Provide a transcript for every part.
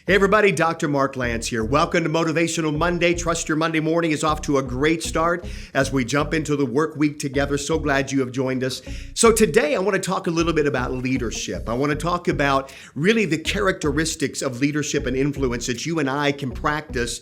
Hey everybody, Dr. Mark Lantz here. Welcome to Motivational Monday. Trust your Monday morning is off to a great start as we jump into the work week together. So glad you have joined us. So today I want to talk a little bit about leadership. I want to talk about really the characteristics of leadership and influence that you and I can practice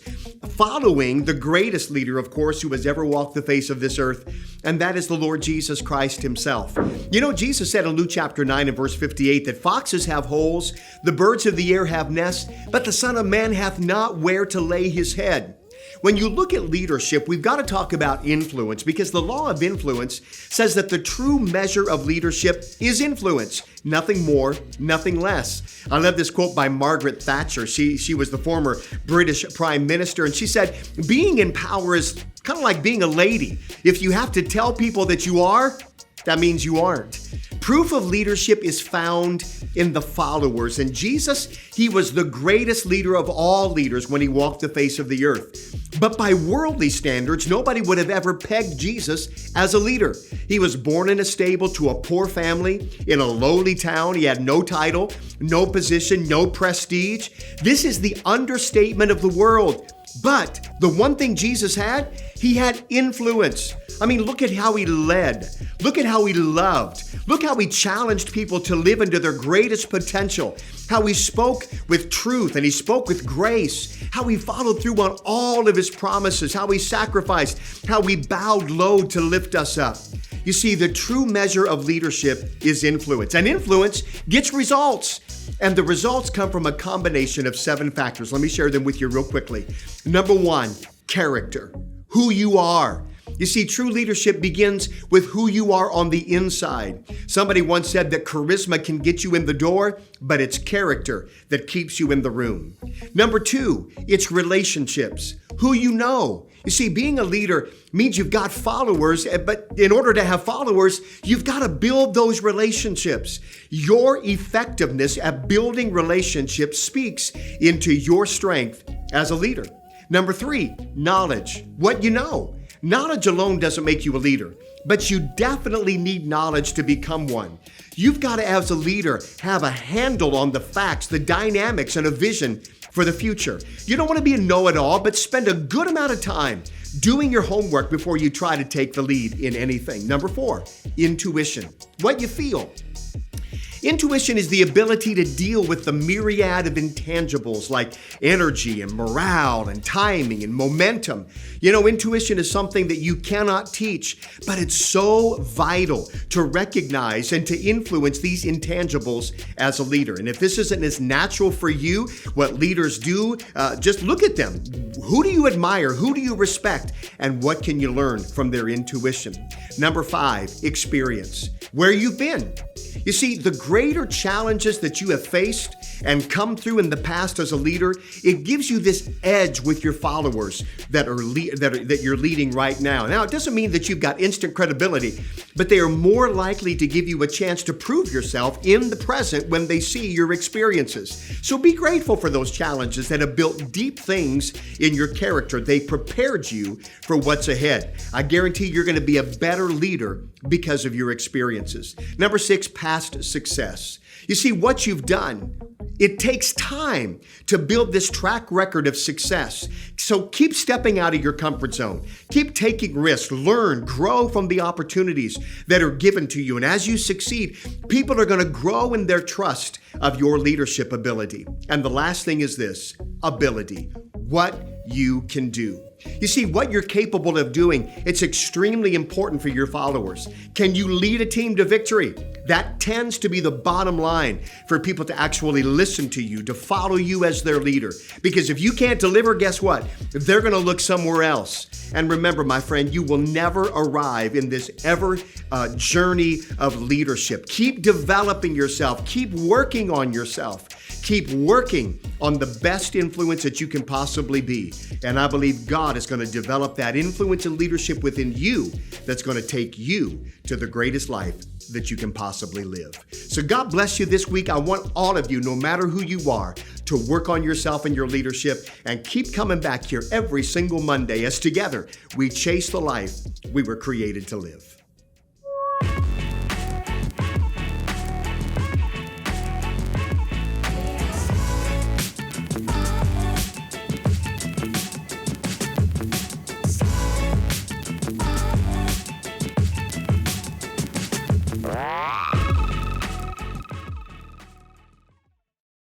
following the greatest leader, of course, who has ever walked the face of this earth, and that is the Lord Jesus Christ himself. You know, Jesus said in Luke chapter 9 and verse 58 that foxes have holes, the birds of the air have nests, but the Son of Man hath not where to lay his head. When you look at leadership, we've got to talk about influence because the law of influence says that the true measure of leadership is influence. Nothing more, nothing less. I love this quote by Margaret Thatcher. She was the former British Prime Minister, and she said, being in power is kind of like being a lady. If you have to tell people that you are, that means you aren't. Proof of leadership is found in the followers. And Jesus, he was the greatest leader of all leaders when he walked the face of the earth. But by worldly standards, nobody would have ever pegged Jesus as a leader. He was born in a stable to a poor family in a lowly town. He had no title, no position, no prestige. This is the understatement of the world. But the one thing Jesus had, he had influence. I mean, look at how he led. Look at how he loved. Look how he challenged people to live into their greatest potential. How he spoke with truth and he spoke with grace. How he followed through on all of his promises. How he sacrificed. How he bowed low to lift us up. You see, the true measure of leadership is influence. And influence gets results. And the results come from a combination of 7 factors. Let me share them with you real quickly. Number 1, character. Who you are. You see, true leadership begins with who you are on the inside. Somebody once said that charisma can get you in the door, but it's character that keeps you in the room. Number 2, it's relationships. Who you know. You see, being a leader means you've got followers, but in order to have followers, you've got to build those relationships. Your effectiveness at building relationships speaks into your strength as a leader. Number 3, knowledge. What you know. Knowledge alone doesn't make you a leader, but you definitely need knowledge to become one. You've got to, as a leader, have a handle on the facts, the dynamics, and a vision for the future. You don't want to be a know-it-all, but spend a good amount of time doing your homework before you try to take the lead in anything. Number 4, intuition. What you feel. Intuition is the ability to deal with the myriad of intangibles like energy and morale and timing and momentum. You know, intuition is something that you cannot teach, but it's so vital to recognize and to influence these intangibles as a leader. And if this isn't as natural for you, what leaders do, just look at them. Who do you admire? Who do you respect? And what can you learn from their intuition? Number 5, experience. Where you've been. You see, the greater challenges that you have faced and come through in the past as a leader, it gives you this edge with your followers that you're leading right now. Now, it doesn't mean that you've got instant credibility, but they are more likely to give you a chance to prove yourself in the present when they see your experiences. So be grateful for those challenges that have built deep things in your character. They prepared you for what's ahead. I guarantee you're going to be a better leader because of your experiences. Number 6, past success. You see, what you've done, it takes time to build this track record of success. So keep stepping out of your comfort zone. Keep taking risks. Learn, grow from the opportunities that are given to you. And as you succeed, people are going to grow in their trust of your leadership ability. And the last thing is this, ability. What you can do. You see, what you're capable of doing, it's extremely important for your followers. Can you lead a team to victory? That tends to be the bottom line for people to actually listen to you, to follow you as their leader. Because if you can't deliver, guess what? They're going to look somewhere else. And remember, my friend, you will never arrive in this ever journey of leadership. Keep developing yourself. Keep working on yourself. Keep working on the best influence that you can possibly be. And I believe God is going to develop that influence and leadership within you that's going to take you to the greatest life that you can possibly live. So God bless you this week. I want all of you, no matter who you are, to work on yourself and your leadership and keep coming back here every single Monday as together we chase the life we were created to live.